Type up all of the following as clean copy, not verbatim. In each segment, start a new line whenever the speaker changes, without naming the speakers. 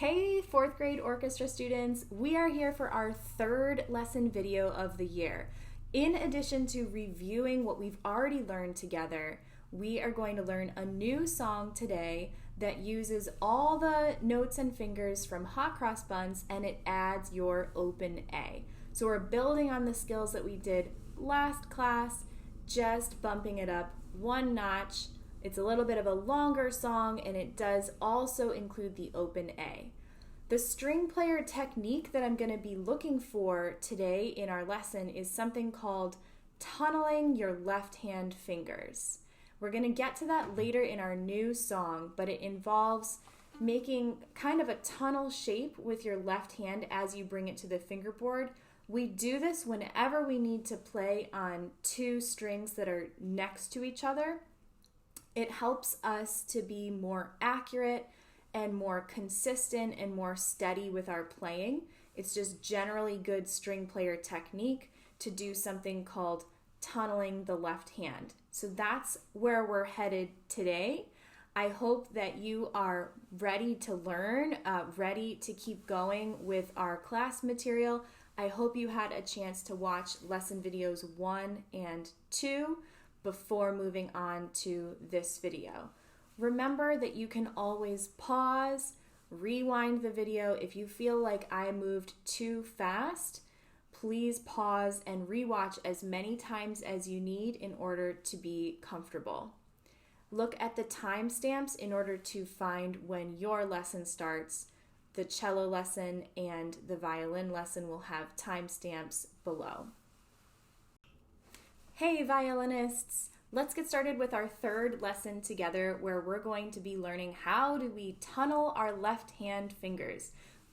Hey, fourth grade orchestra students, we are here for our third lesson video of the year. In addition to reviewing what we've already learned together, we are going to learn a new song today that uses all the notes and fingers from Hot Crossed Buns, and it adds your open A. So we're building on the skills that we did last class, just bumping it up one notch. It's a little bit of a longer song, and it does also include the open A. The string player technique that I'm going to be looking for today in our lesson is something called tunneling your left hand fingers. We're going to get to that later in our new song, but it involves making kind of a tunnel shape with your left hand as you bring it to the fingerboard. We do this whenever we need to play on two strings that are next to each other. It helps us to be more accurate and more consistent and more steady with our playing. It's just generally good string player technique to do something called tunneling the left hand. So that's where we're headed today. I hope that you are ready to learn, ready to keep going with our class material. I hope you had a chance to watch lesson videos 1 and 2 before moving on to this video. Remember that you can always pause, rewind the video. If you feel like I moved too fast, please pause and rewatch as many times as you need in order to be comfortable. Look at the timestamps in order to find when your lesson starts. The cello lesson and the violin lesson will have timestamps below. Hey violinists! Let's get started with our third lesson together, where we're going to be learning how do we tunnel our left hand fingers.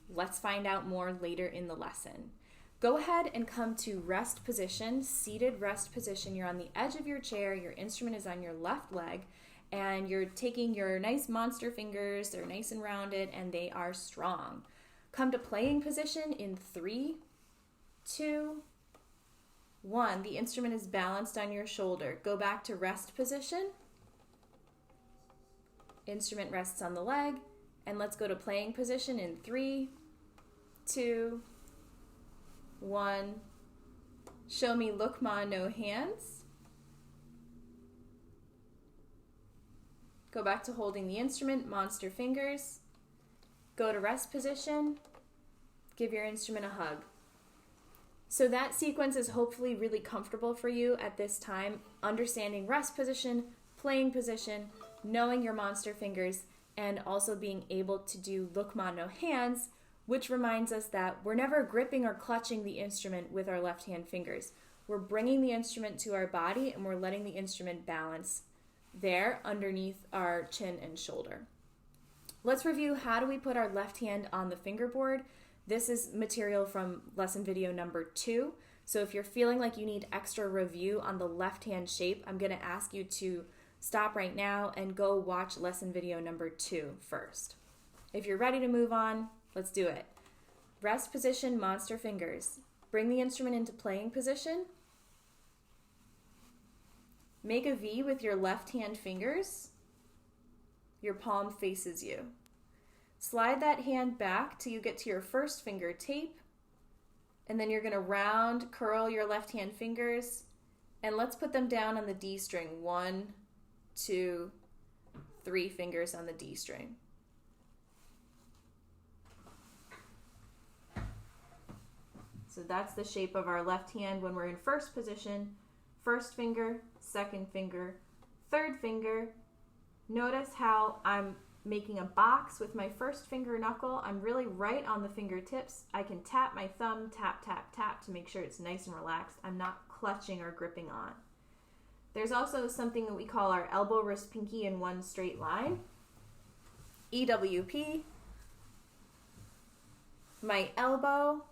Let's find out more later in the lesson. Go ahead and come to rest position, seated rest position. You're on the edge of your chair, your instrument is on your left leg, and you're taking your nice monster fingers. They're nice and rounded and they are strong. Come to playing position in 3, 2, 1. The instrument is balanced on your shoulder. Go back to rest position. Instrument rests on the leg. And let's go to playing position in 3, 2, 1. Show me look ma, no hands. Go back to holding the instrument, monster fingers. Go to rest position. Give your instrument a hug. So that sequence is hopefully really comfortable for you at this time, understanding rest position, playing position, knowing your monster fingers, and also being able to do look ma, no hands, which reminds us that we're never gripping or clutching the instrument with our left hand fingers. We're bringing the instrument to our body and we're letting the instrument balance there underneath our chin and shoulder. Let's review how do we put our left hand on the fingerboard. This is material from lesson video number 2. So if you're feeling like you need extra review on the left hand shape, I'm going to ask you to stop right now and go watch lesson video number 2 first. If you're ready to move on, let's do it. Rest position, monster fingers. Bring the instrument into playing position. Make a V with your left hand fingers. Your palm faces you. Slide that hand back till you get to your first finger tape, and then you're going to round curl your left hand fingers, and let's put them down on the D string. 1, 2, 3 fingers on the D string. So that's the shape of our left hand when we're in first position. First finger, second finger, third finger. Notice how I'm making a box with my first finger knuckle. I'm really right on the fingertips. I can tap my thumb, tap, tap, tap to make sure it's nice and relaxed. I'm not clutching or gripping on. There's also something that we call our elbow, wrist, pinky in one straight line. EWP. My elbow,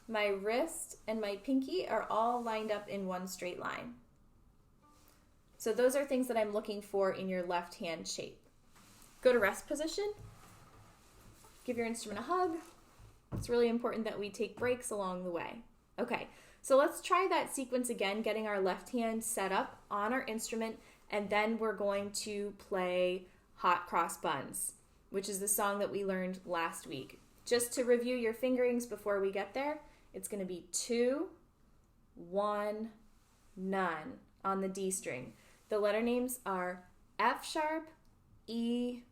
my wrist, and my pinky are all lined up in one straight line. So those are things that I'm looking for in your left hand shape. Go to rest position. Give your instrument a hug. It's really important that we take breaks along the way. Okay, so let's try that sequence again, getting our left hand set up on our instrument, and then we're going to play Hot Crossed Buns. which is the song that we learned last week. Just to review your fingerings before we get there, it's going to be 2, 1, none on the D string. The letter names are F sharp, E,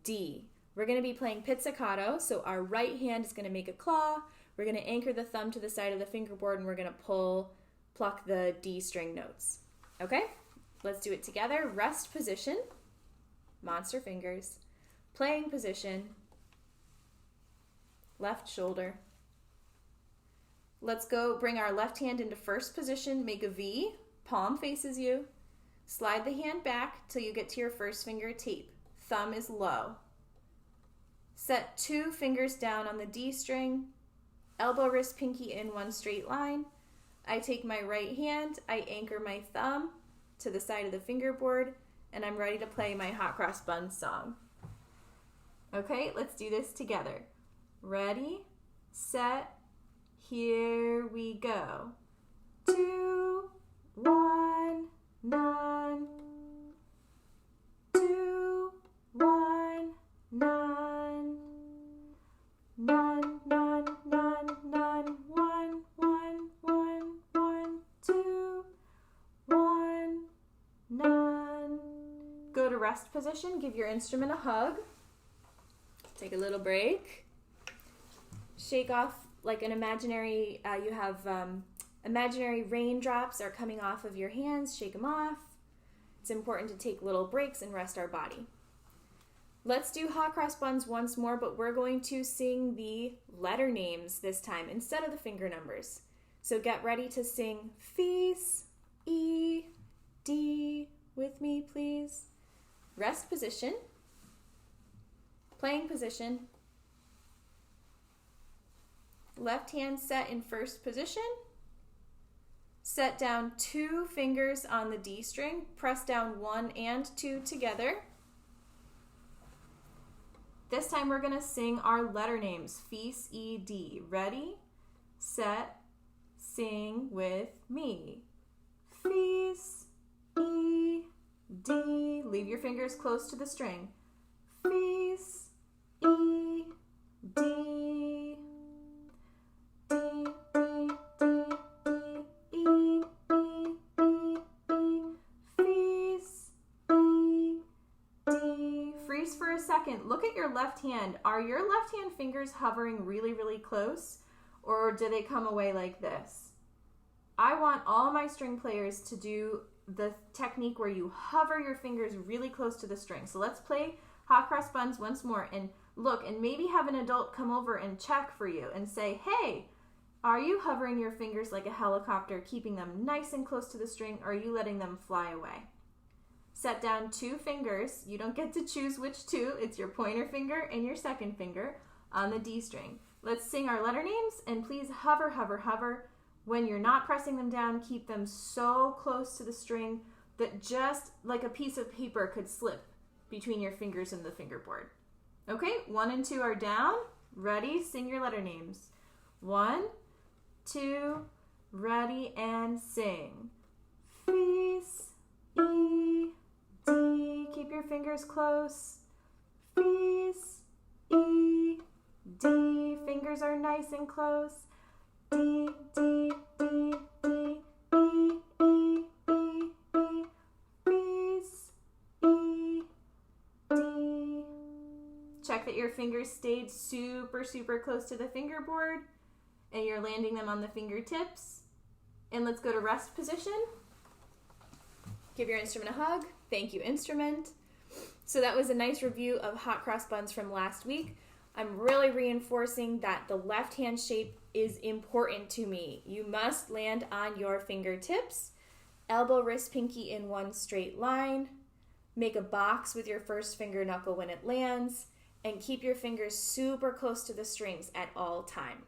D. We're going to be playing pizzicato, so our right hand is going to make a claw. We're going to anchor the thumb to the side of the fingerboard, and we're going to pluck the D string notes. Okay? Let's do it together. Rest position, monster fingers. Playing position, left shoulder. Let's go bring our left hand into first position, make a V, palm faces you. Slide the hand back till you get to your first finger tape. Thumb is low. Set 2 fingers down on the D string. Elbow, wrist, pinky in one straight line. I take my right hand, I anchor my thumb to the side of the fingerboard, and I'm ready to play my Hot Crossed Buns song. Okay, let's do this together. Ready, set, here we go. 2, 1, none. 2, 1, none. None, none, none, none. 1, 1, 1, 1, 2, 1, none. Go to rest position, give your instrument a hug. Take a little break. Shake off like an imaginary, imaginary raindrops are coming off of your hands. Shake them off. It's important to take little breaks and rest our body. Let's do Hot Crossed Buns once more, but we're going to sing the letter names this time instead of the finger numbers. So get ready to sing Fis, E, D with me, please. Rest position. Playing position. Left hand set in first position. Set down 2 fingers on the D string. Press down 1 and 2 together. This time we're going to sing our letter names, Fis, E, D. Ready, set, sing with me. Fis, E, D. Leave your fingers close to the string. Fis, E, D. D, D, D, D, E, E, E, E. Fis, E, D. Freeze for a second. Look at your left hand. Are your left hand fingers hovering really, really close, or do they come away like this? I want all my string players to do the technique where you hover your fingers really close to the string. So let's play Hot Crossed Buns once more and look, and maybe have an adult come over and check for you and say, hey, are you hovering your fingers like a helicopter, keeping them nice and close to the string, or are you letting them fly away? Set down 2 fingers. You don't get to choose which 2. It's your pointer finger and your second finger on the D string. Let's sing our letter names, and please hover, hover, hover. When you're not pressing them down, keep them so close to the string that just like a piece of paper could slip between your fingers and the fingerboard. Okay, 1 and 2 are down. Ready? Sing your letter names. 1, 2, ready, and sing. Fis, E, D. Keep your fingers close. Fis, E, D. Fingers are nice and close. D, D, D, D, E, E, E, E. Fis, E, D. Check that your fingers stayed super, super close to the fingerboard and you're landing them on the fingertips. And let's go to rest position. Give your instrument a hug. Thank you, instrument. So that was a nice review of Hot Crossed Buns from last week. I'm really reinforcing that the left hand shape is important to me. You must land on your fingertips. Elbow, wrist, pinky in one straight line. Make a box with your first finger knuckle when it lands. And keep your fingers super close to the strings at all time.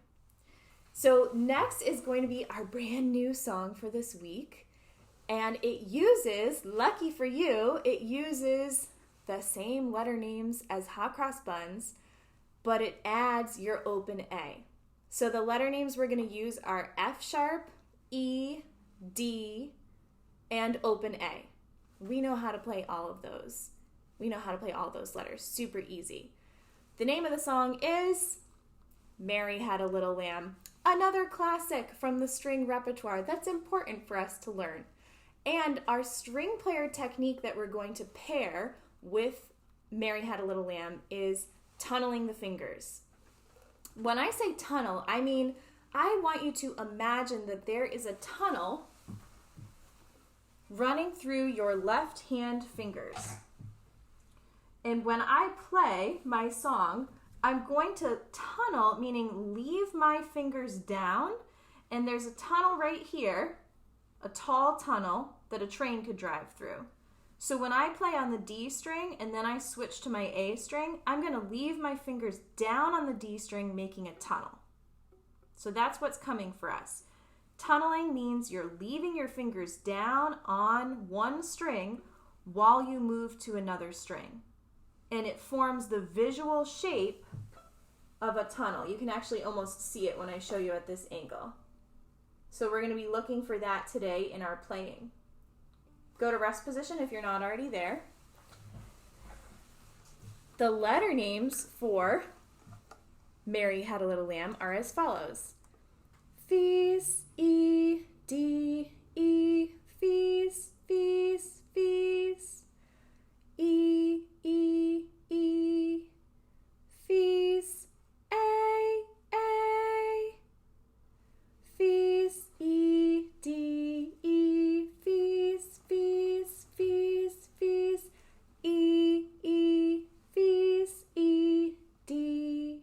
So next is going to be our brand new song for this week. And it uses, lucky for you, it uses the same letter names as Hot Crossed Buns, but it adds your open A. So the letter names we're going to use are F sharp, E, D, and open A. We know how to play all of those. We know how to play all those letters. Super easy. The name of the song is Mary Had a Little Lamb, another classic from the string repertoire that's important for us to learn. And our string player technique that we're going to pair with Mary Had a Little Lamb is tunneling the fingers. When I say tunnel, I mean I want you to imagine that there is a tunnel running through your left hand fingers. And when I play my song, I'm going to tunnel, meaning leave my fingers down, and there's a tunnel right here, a tall tunnel that a train could drive through. So when I play on the D string and then I switch to my A string, I'm going to leave my fingers down on the D string, making a tunnel. So that's what's coming for us. Tunneling means you're leaving your fingers down on one string while you move to another string. And it forms the visual shape of a tunnel. You can actually almost see it when I show you at this angle. So we're going to be looking for that today in our playing. Go to rest position if you're not already there. The letter names for Mary Had a Little Lamb are as follows. Fees, E, D, E, fees, fees, fees. E, E, E, fees, A, fees, E, D, E, fees, fees, fees, fees, E, E, fees, E, D.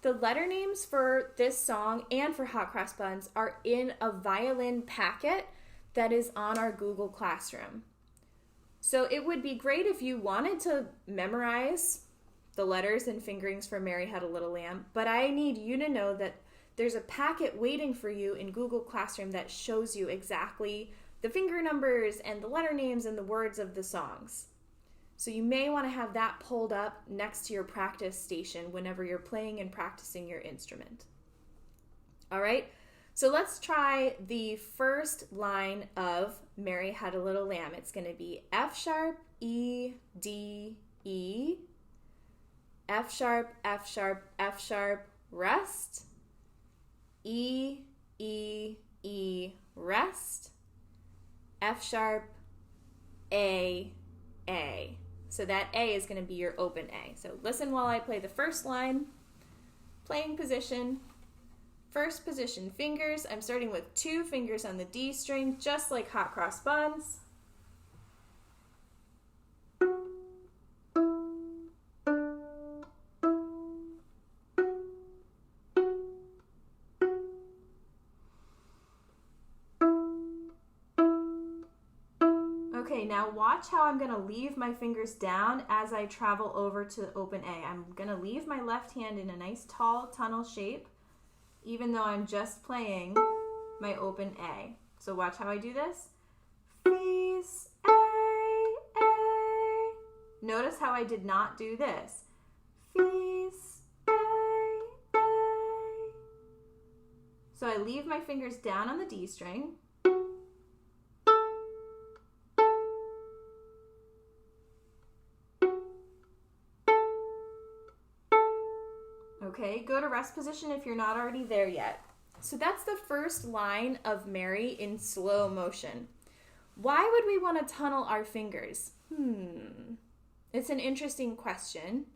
The letter names for this song and for Hot Crossed Buns are in a violin packet that is on our Google Classroom. So it would be great if you wanted to memorize the letters and fingerings for Mary Had a Little Lamb, but I need you to know that there's a packet waiting for you in Google Classroom that shows you exactly the finger numbers and the letter names and the words of the songs. So you may want to have that pulled up next to your practice station whenever you're playing and practicing your instrument. All right, so let's try the first line of Mary Had a Little Lamb. It's going to be F sharp, E, D, E, F sharp, F sharp, F sharp, rest, E, E, E, rest, F sharp, A. So that A is going to be your open A. So listen while I play the first line. Playing position. First position, fingers. I'm starting with 2 fingers on the D string, just like Hot Crossed Buns. Okay, now watch how I'm going to leave my fingers down as I travel over to open A. I'm going to leave my left hand in a nice tall tunnel shape, even though I'm just playing my open A. So watch how I do this. Fees, A. Notice how I did not do this. Fees, A. So I leave my fingers down on the D string. Okay, go to rest position if you're not already there yet. So that's the first line of Mary in slow motion. Why would we want to tunnel our fingers? It's an interesting question.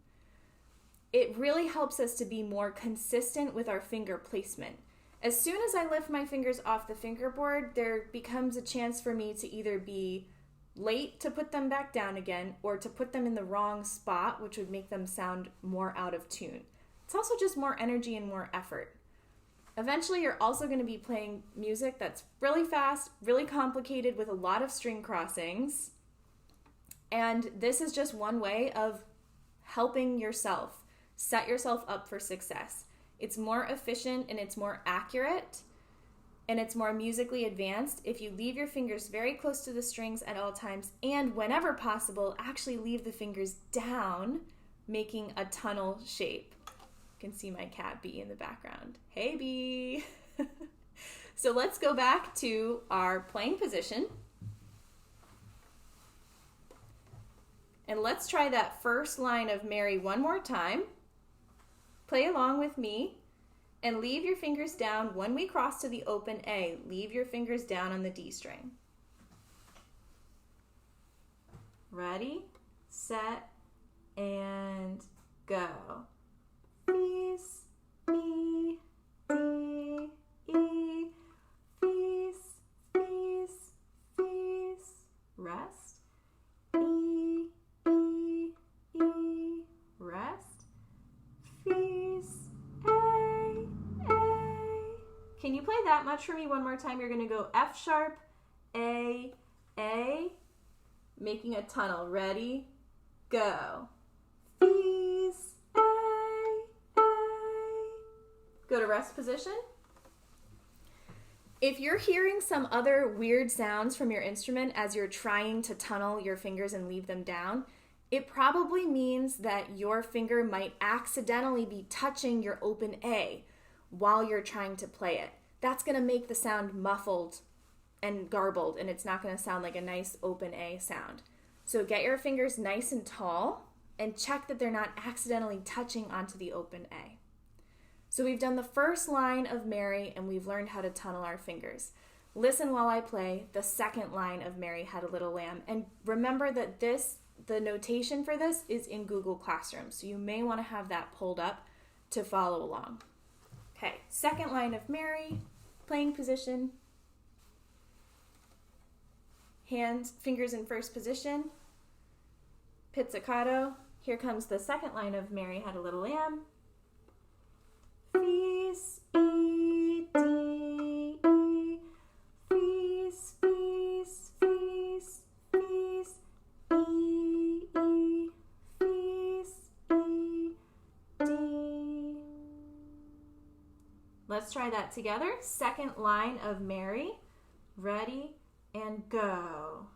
It really helps us to be more consistent with our finger placement. As soon as I lift my fingers off the fingerboard, there becomes a chance for me to either be late to put them back down again or to put them in the wrong spot, which would make them sound more out of tune. It's also just more energy and more effort. Eventually, you're also going to be playing music that's really fast, really complicated with a lot of string crossings. And this is just one way of helping yourself set yourself up for success. It's more efficient and it's more accurate and it's more musically advanced if you leave your fingers very close to the strings at all times and whenever possible, actually leave the fingers down, making a tunnel shape. You can see my cat Bee in the background. Hey Bee! So let's go back to our playing position. And let's try that first line of Mary one more time. Play along with me and leave your fingers down when we cross to the open A. Leave your fingers down on the D string. Ready, set, and go. Fis, E, D, E, fis, fis, fis, rest, E, E, E, rest, fis, A, A. Can you play that much for me one more time? You're going to go F sharp, A, making a tunnel. Ready, go. Fis, A. Go to rest position. If you're hearing some other weird sounds from your instrument as you're trying to tunnel your fingers and leave them down, it probably means that your finger might accidentally be touching your open A while you're trying to play it. That's going to make the sound muffled and garbled, and it's not going to sound like a nice open A sound. So get your fingers nice and tall and check that they're not accidentally touching onto the open A. So we've done the first line of Mary and we've learned how to tunnel our fingers. Listen while I play the second line of Mary Had a Little Lamb, and remember that the notation for this is in Google Classroom, so you may want to have that pulled up to follow along. Okay, second line of Mary, playing position. Hands, fingers in first position. Pizzicato. Here comes the second line of Mary Had a Little Lamb. Fis, E, D, E, fis, fis, fis, fis, E, E, fis, E, D. Let's try that together. Second line of Mary. Ready, and go.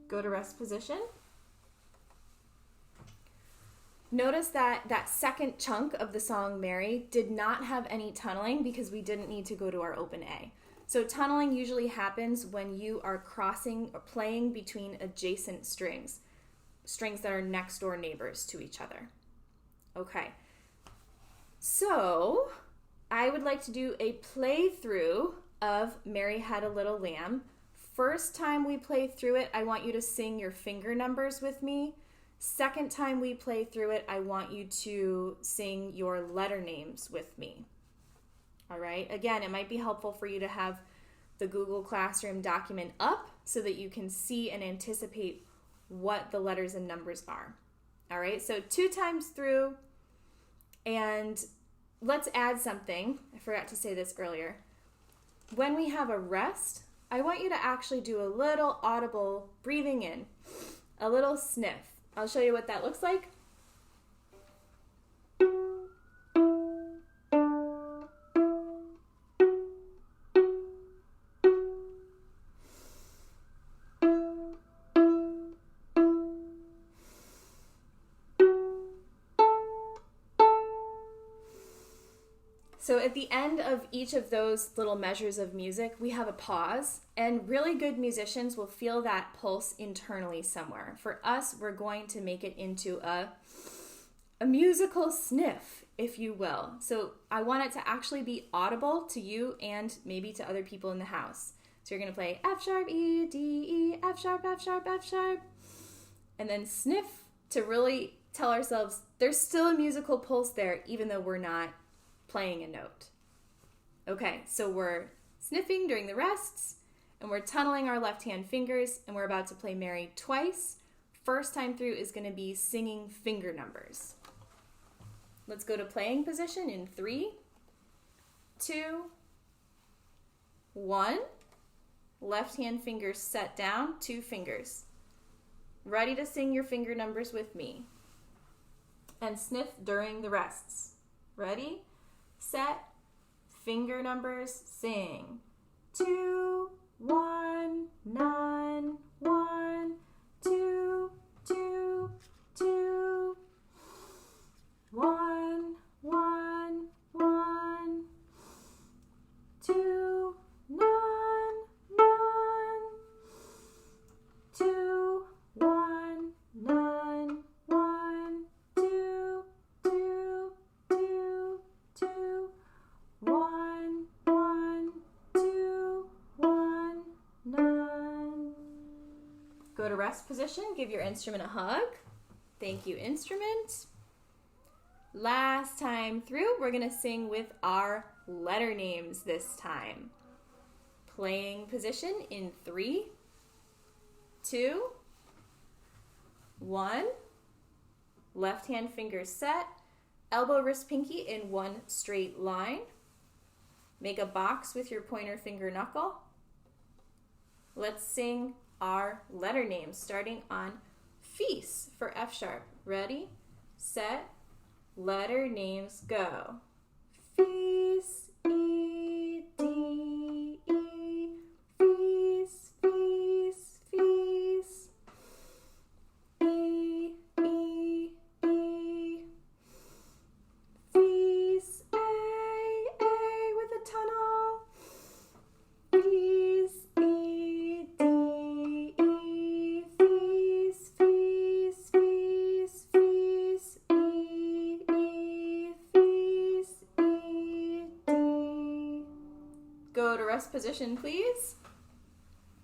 Go to rest position. Notice that second chunk of the song Mary did not have any tunneling because we didn't need to go to our open A. So tunneling usually happens when you are crossing or playing between adjacent strings that are next door neighbors to each other. Okay, so I would like to do a playthrough of Mary Had a Little Lamb. First time we play through it, I want you to sing your finger numbers with me. Second time we play through it, I want you to sing your letter names with me. All right, again, it might be helpful for you to have the Google Classroom document up so that you can see and anticipate what the letters and numbers are. All right, so 2 times through, and let's add something. I forgot to say this earlier. When we have a rest, I want you to actually do a little audible breathing in, a little sniff. I'll show you what that looks like. So at the end of each of those little measures of music, we have a pause, and really good musicians will feel that pulse internally somewhere. For us, we're going to make it into a musical sniff, if you will. So I want it to actually be audible to you and maybe to other people in the house. So you're going to play F sharp, E, D, E, F sharp, F sharp, F sharp, and then sniff to really tell ourselves there's still a musical pulse there, even though we're not playing a note. Okay, so we're sniffing during the rests, and we're tunneling our left hand fingers, and we're about to play Mary twice. First time through is going to be singing finger numbers. Let's go to playing position in 3, 2, 1. Left hand fingers set down, 2 fingers. Ready to sing your finger numbers with me. And sniff during the rests. Ready? Set, finger numbers, sing. 2, 1, 9, 1, 2, 2, 2, 1, 1, 1, 2, none, none, 2, 1, none, 1, 2, 2, 2, 2, 1, 1, 2, 1, none. Go to rest position, give your instrument a hug. Thank you, instrument. Last time through, we're going to sing with our letter names this time. Playing position in 3, 2, 1. Left hand fingers set. Elbow, wrist, pinky in one straight line. Make a box with your pointer finger knuckle. Let's sing our letter names starting on Fis for F sharp. Ready, set, letter names, go. Fis, E, D, E, Fis, Fis, Fis. E, E, E. Fis, A with a tunnel. Fis, E, D, E, Fis, Fis, Fis, Fis, E, E, Fis, E, D. Go to rest position, please.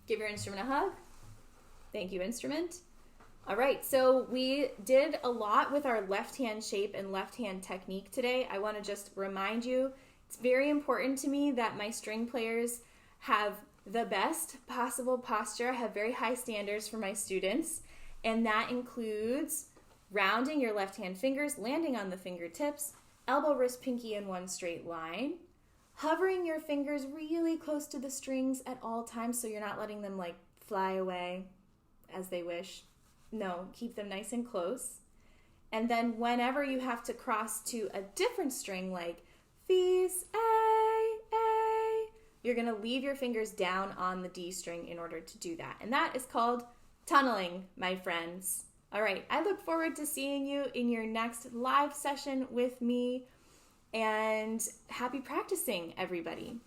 Give your instrument a hug. Thank you, instrument. All right, so we did a lot with our left hand shape and left hand technique today. I want to just remind you, it's very important to me that my string players have the best possible posture. I have very high standards for my students, and that includes rounding your left hand fingers, landing on the fingertips, elbow, wrist, pinky in one straight line, hovering your fingers really close to the strings at all times so you're not letting them like fly away as they wish. No, keep them nice and close. And then whenever you have to cross to a different string like Fis, A, you're going to leave your fingers down on the D string in order to do that. And that is called tunneling, my friends. All right, I look forward to seeing you in your next live session with me, and happy practicing, everybody.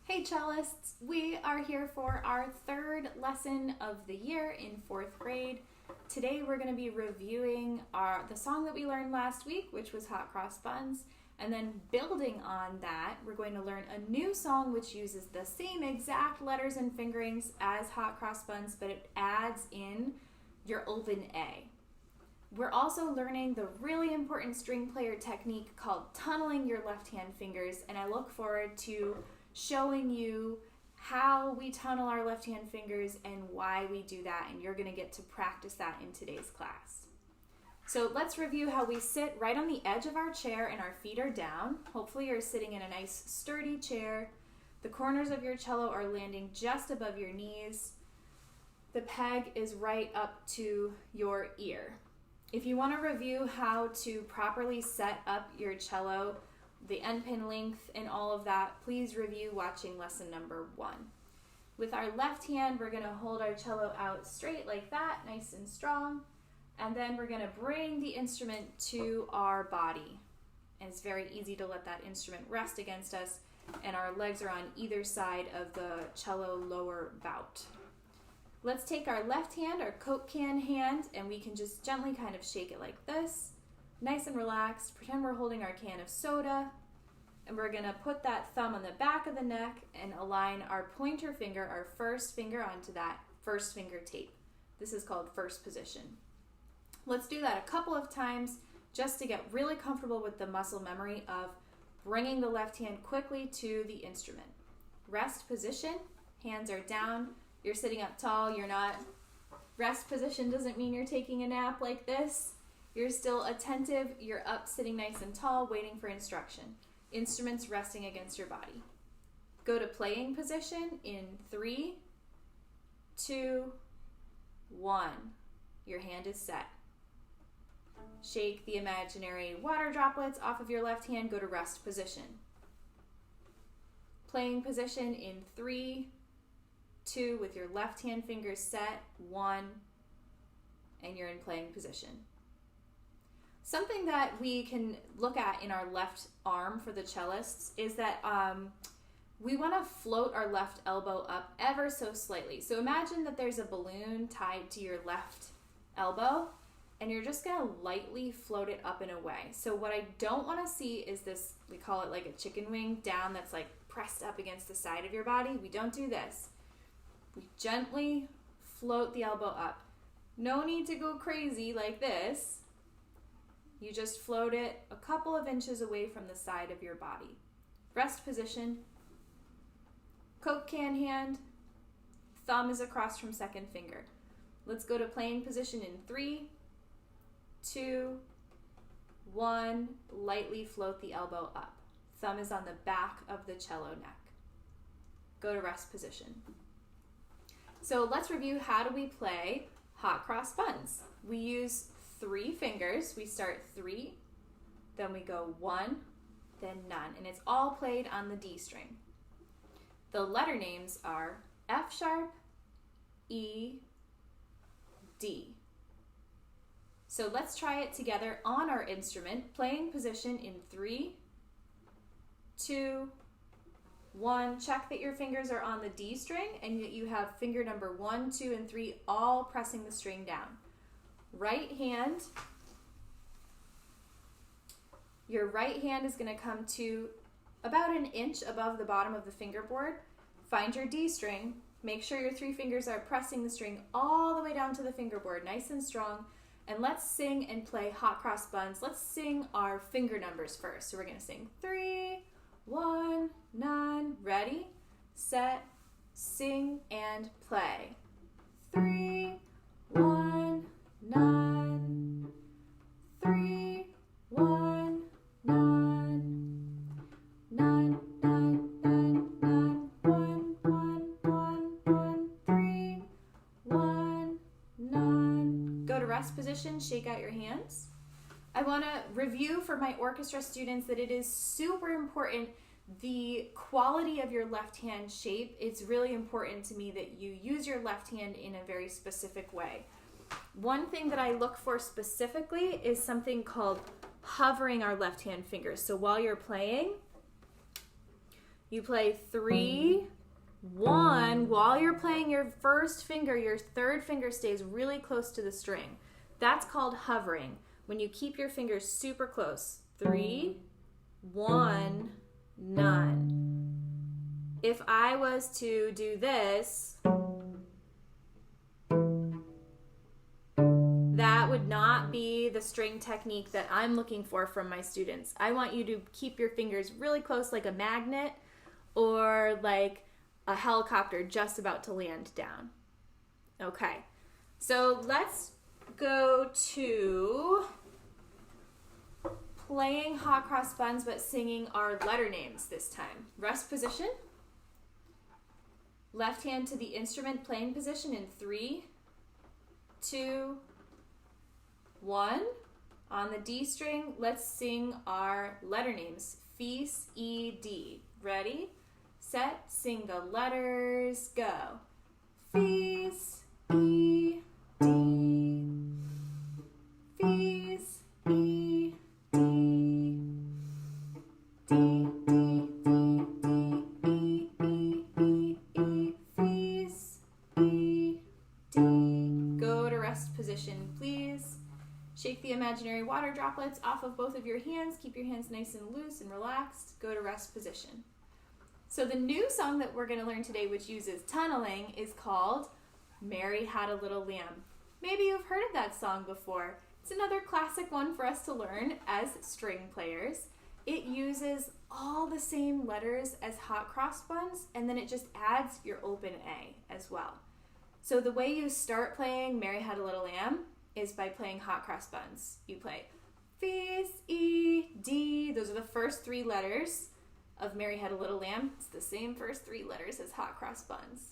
Hey cellists, we are here for our third lesson of the year in 4th grade. Today we're going to be reviewing the song that we learned last week, which was Hot Crossed Buns, and then building on that, we're going to learn a new song which uses the same exact letters and fingerings as Hot Crossed Buns, but it adds in your open A. We're also learning the really important string player technique called tunneling your left hand fingers, and I look forward to showing you how we tunnel our left hand fingers and why we do that, and you're going to get to practice that in today's class. So let's review how we sit right on the edge of our chair and our feet are down. Hopefully you're sitting in a nice sturdy chair. The corners of your cello are landing just above your knees. The peg is right up to your ear. If you want to review how to properly set up your cello, the end pin length and all of that, please review watching lesson number 1. With our left hand, we're going to hold our cello out straight like that, nice and strong, and then we're going to bring the instrument to our body. And it's very easy to let that instrument rest against us, and our legs are on either side of the cello lower bout. Let's take our left hand, our Coke can hand, and we can just gently kind of shake it like this. Nice and relaxed. Pretend we're holding our can of soda. And we're going to put that thumb on the back of the neck and align our pointer finger, our first finger, onto that first finger tape. This is called first position. Let's do that a couple of times just to get really comfortable with the muscle memory of bringing the left hand quickly to the instrument. Rest position, hands are down. You're sitting up tall. You're not. Rest position doesn't mean you're taking a nap like this. You're still attentive. You're up, sitting nice and tall, waiting for instruction. Instruments resting against your body. Go to playing position in 3, 2, 1. Your hand is set. Shake the imaginary water droplets off of your left hand. Go to rest position. Playing position in 3, 2, with your left hand fingers set. 1, and you're in playing position. Something that we can look at in our left arm for the cellists is that we want to float our left elbow up ever so slightly. So imagine that there's a balloon tied to your left elbow, and you're just going to lightly float it up and away. So what I don't want to see is this, we call it like a chicken wing down that's like pressed up against the side of your body. We don't do this. We gently float the elbow up. No need to go crazy like this. You just float it a couple of inches away from the side of your body. Rest position. Coke can hand. Thumb is across from second finger. Let's go to playing position in 3, 2, 1. Lightly float the elbow up. Thumb is on the back of the cello neck. Go to rest position. So let's review, how do we play hot crossed buns? We use 3 fingers. We start 3, then we go 1, then none, and it's all played on the D string. The letter names are F sharp, E, D. So let's try it together on our instrument. Playing position in 3, 2, 1. Check that your fingers are on the D string and that you have finger number 1, 2, and 3 all pressing the string down. Right hand, your right hand is going to come to about an inch above the bottom of the fingerboard. Find your D string. Make sure your 3 fingers are pressing the string all the way down to the fingerboard, nice and strong. And let's sing and play hot crossed buns. Let's sing our finger numbers first. So we're going to sing 3, 1, 9. Ready, set, sing, and play. 3, 1, 9. 3, 1, 9. 9, 9, 9, 9. 1, 1, 1, 1. 3, 1, 9. Go to rest position, shake out your hands. I want to review for my orchestra students that it is super important, the quality of your left hand shape. It's really important to me that you use your left hand in a very specific way. One thing that I look for specifically is something called hovering our left hand fingers. So while you're playing, you play 3, 1. While you're playing your first finger, your third finger stays really close to the string. That's called hovering. When you keep your fingers super close. 3, 1, none. If I was to do this, that would not be the string technique that I'm looking for from my students. I want you to keep your fingers really close, like a magnet or like a helicopter just about to land down. Okay, so let's go to playing hot crossed buns but singing our letter names this time. Rest position. Left hand to the instrument, playing position in 3, 2, 1. On the D string, let's sing our letter names. Fis, E, D. Ready, set, sing the letters, go. Fis, E, D. Fis, E, D. D, D, D, D, E, E, E, E. Fis, E, D. Go to rest position, please. Shake the imaginary water droplets off of both of your hands. Keep your hands nice and loose and relaxed. Go to rest position. So the new song that we're going to learn today, which uses tunneling, is called Mary Had a Little Lamb. Maybe you've heard of that song before. It's another classic one for us to learn as string players. It uses all the same letters as hot crossed buns, and then it just adds your open A as well. So the way you start playing Mary Had a Little Lamb is by playing hot crossed buns. You play Fis, E, D. Those are the first 3 letters of Mary Had a Little Lamb. It's the same first 3 letters as hot crossed buns.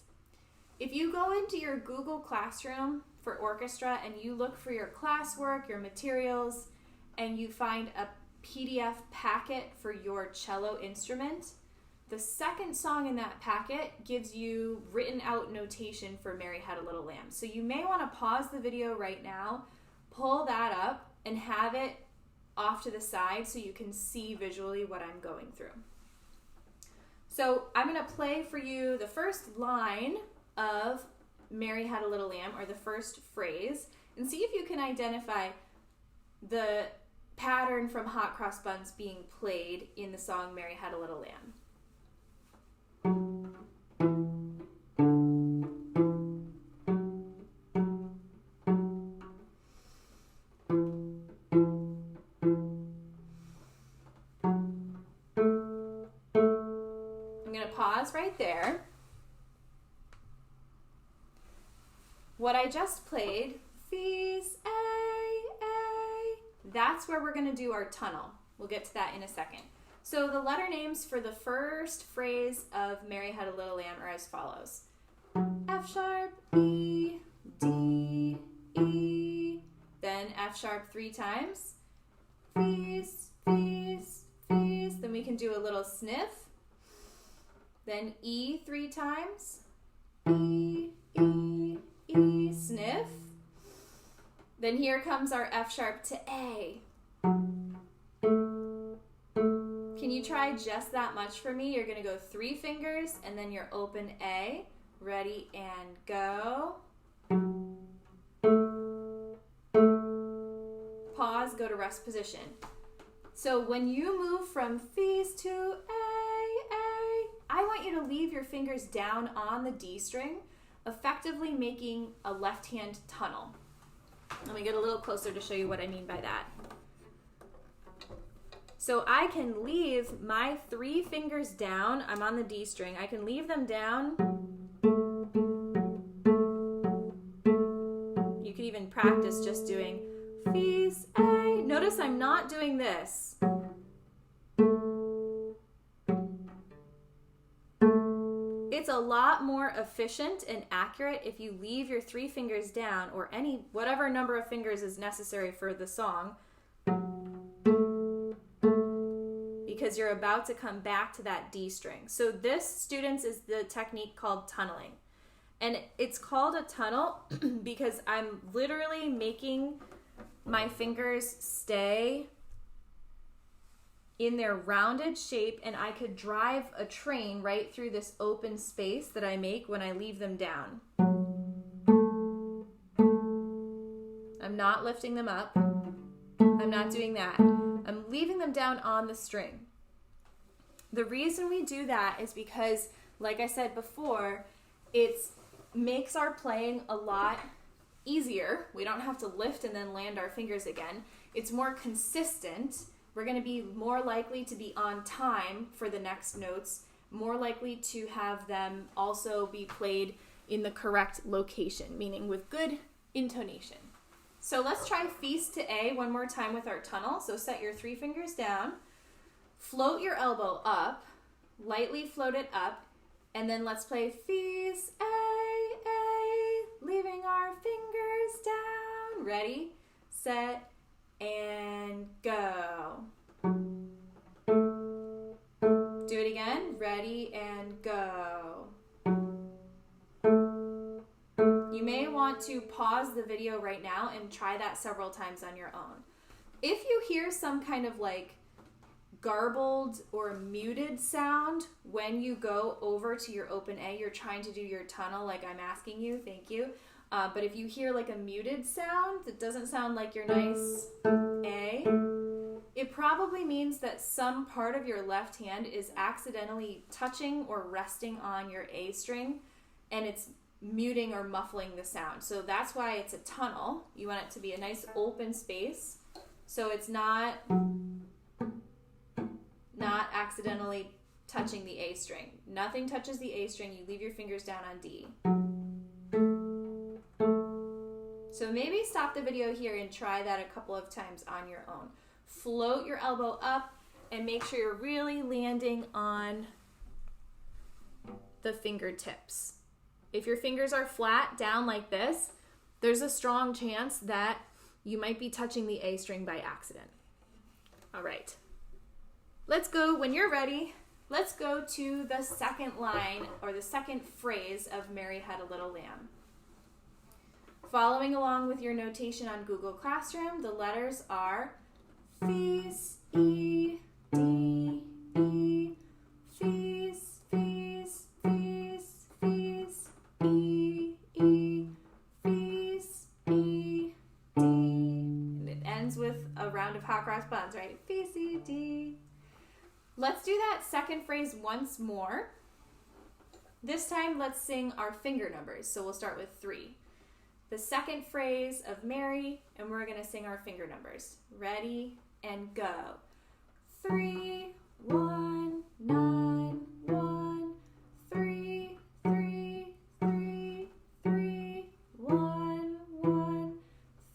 If you go into your Google Classroom for orchestra and you look for your classwork, your materials, and you find a PDF packet for your cello instrument, The second song in that packet gives you written out notation for Mary Had a Little Lamb. So you may want to pause the video right now, pull that up, and have it off to the side so you can see visually what I'm going through. So I'm going to play for you the first line of Mary Had a Little Lamb, or the first phrase, and see if you can identify the pattern from Hot Crossed Buns being played in the song Mary Had a Little Lamb. I'm going to pause right there. What I just played, Fees, that's where we're going to do our tunnel. We'll get to that in a second. So the letter names for the first phrase of Mary Had a Little Lamb are as follows. F sharp, E, D, E, then F sharp 3 times. Fees, fees, fees. Then we can do a little sniff. Then E 3 times. E, E, E, sniff. Then here comes our F sharp to A. Can you try just that much for me? You're going to go 3 fingers and then your open A. Ready and go. Pause, go to rest position. So when you move from Fees to A, I want you to leave your fingers down on the D string, effectively making a left hand tunnel. Let me get a little closer to show you what I mean by that. So I can leave my 3 fingers down. I'm on the D string. I can leave them down. You could even practice just doing Fees, A. Notice I'm not doing this. It's a lot more efficient and accurate if you leave your 3 fingers down, or whatever number of fingers is necessary for the song, because you're about to come back to that D string. So this, students, is the technique called tunneling. And it's called a tunnel because I'm literally making my fingers stay in their rounded shape, and I could drive a train right through this open space that I make when I leave them down. I'm not lifting them up. I'm not doing that. I'm leaving them down on the string. The reason we do that is because, like I said before, it makes our playing a lot easier. We don't have to lift and then land our fingers again. It's more consistent. We're going to be more likely to be on time for the next notes, more likely to have them also be played in the correct location, meaning with good intonation. So let's try Feast to A one more time with our tunnel. So set your 3 fingers down, float your elbow up, lightly float it up, and then let's play Feast, A, leaving our fingers down. Ready, set, and go. Do it again. Ready and go. You may want to pause the video right now and try that several times on your own. If you hear some kind of like garbled or muted sound when you go over to your open A, you're trying to do your tunnel like I'm asking you, thank you. But if you hear like a muted sound that doesn't sound like your nice A, it probably means that some part of your left hand is accidentally touching or resting on your A string, and it's muting or muffling the sound. So that's why it's a tunnel. You want it to be a nice open space, so it's not accidentally touching the A string. Nothing touches the A string. You leave your fingers down on D. So maybe stop the video here and try that a couple of times on your own. Float your elbow up and make sure you're really landing on the fingertips. If your fingers are flat down like this, there's a strong chance that you might be touching the A string by accident. All right. Let's go. When you're ready, let's go to the second line or the second phrase of Mary Had a Little Lamb. Following along with your notation on Google Classroom, the letters are F's, E, D, E, F's, F's, F's, F's, E, E, F's, E, D. And it ends with a round of hot crossed buns, right? F's, E, D. Let's do that second phrase once more. This time, let's sing our finger numbers. So we'll start with 3. The second phrase of Mary, and we're going to sing our finger numbers. Ready and go. 3, 1, 9, 1, 3, 3, 3, 3, 1, 1,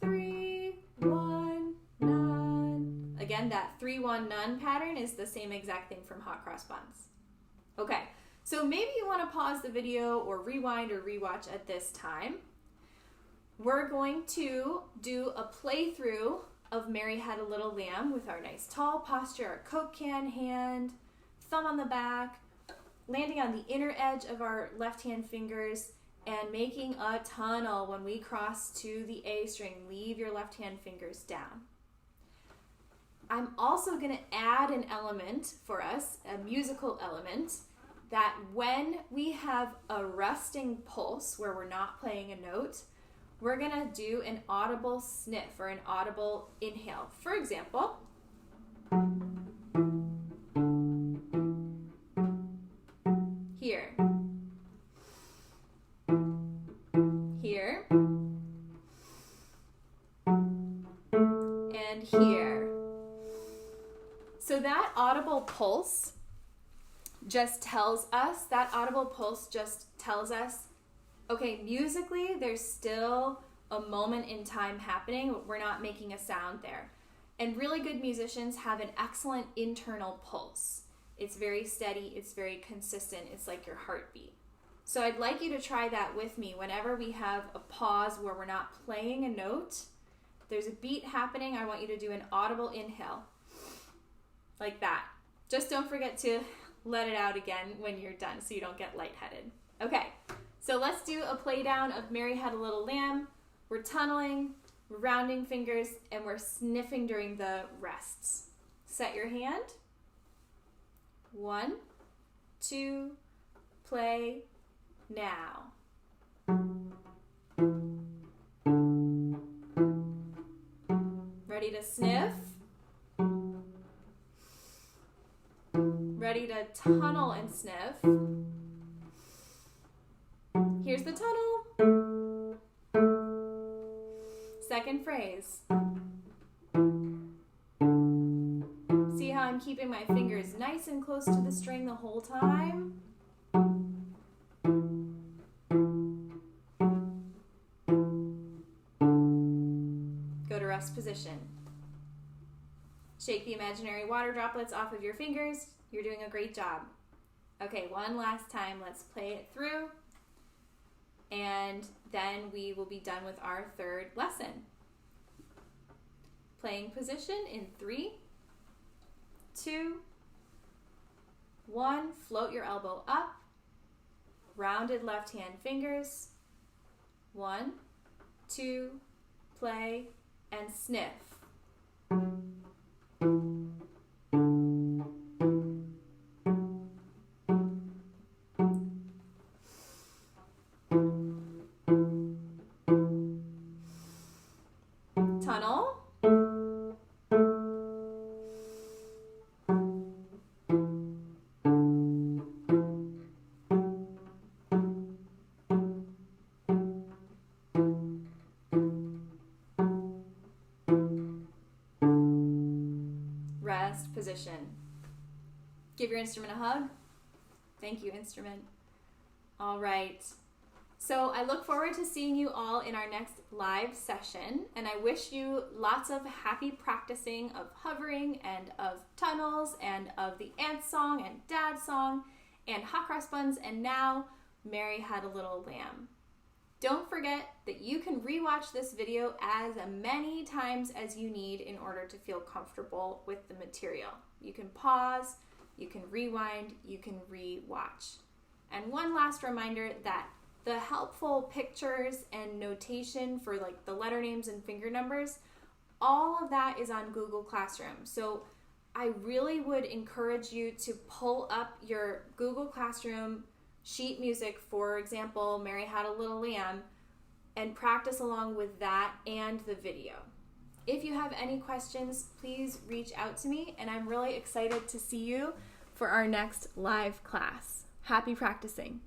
3, 1, none. Again, that 3, 1, none pattern is the same exact thing from Hot Crossed Buns. Okay, so maybe you want to pause the video or rewind or rewatch at this time. We're going to do a playthrough of Mary Had a Little Lamb with our nice tall posture, our Coke can hand, thumb on the back, landing on the inner edge of our left hand fingers, and making a tunnel when we cross to the A string. Leave your left hand fingers down. I'm also going to add an element for us, a musical element, that when we have a resting pulse where we're not playing a note, we're going to do an audible sniff or an audible inhale. For example, here, here, and here. So that audible pulse just tells us, okay, musically, there's still a moment in time happening. We're not making a sound there. And really good musicians have an excellent internal pulse. It's very steady. It's very consistent. It's like your heartbeat. So I'd like you to try that with me. Whenever we have a pause where we're not playing a note, there's a beat happening. I want you to do an audible inhale like that. Just don't forget to let it out again when you're done so you don't get lightheaded. Okay. So let's do a play down of Mary Had a Little Lamb. We're tunneling, we're rounding fingers, and we're sniffing during the rests. Set your hand. 1, 2, play now. Ready to sniff? Ready to tunnel and sniff? Here's the tunnel. Second phrase. See how I'm keeping my fingers nice and close to the string the whole time? Go to rest position. Shake the imaginary water droplets off of your fingers. You're doing a great job. Okay, one last time. Let's play it through. And then we will be done with our third lesson. Playing position in 3, 2, 1. Float your elbow up. Rounded left hand fingers. 1, 2, play, and sniff. Tunnel. Rest position. Give your instrument a hug. Thank you, instrument. All right. So I look forward to seeing you all in our next live session, and I wish you lots of happy practicing of hovering and of tunnels and of the ant song and dad song and hot cross buns, and now Mary Had a Little Lamb. Don't forget that you can rewatch this video as many times as you need in order to feel comfortable with the material. You can pause, you can rewind, you can re-watch. And one last reminder that the helpful pictures and notation for like the letter names and finger numbers, all of that is on Google Classroom. So I really would encourage you to pull up your Google Classroom sheet music, for example, Mary Had a Little Lamb, and practice along with that and the video. If you have any questions, please reach out to me, and I'm really excited to see you for our next live class. Happy practicing.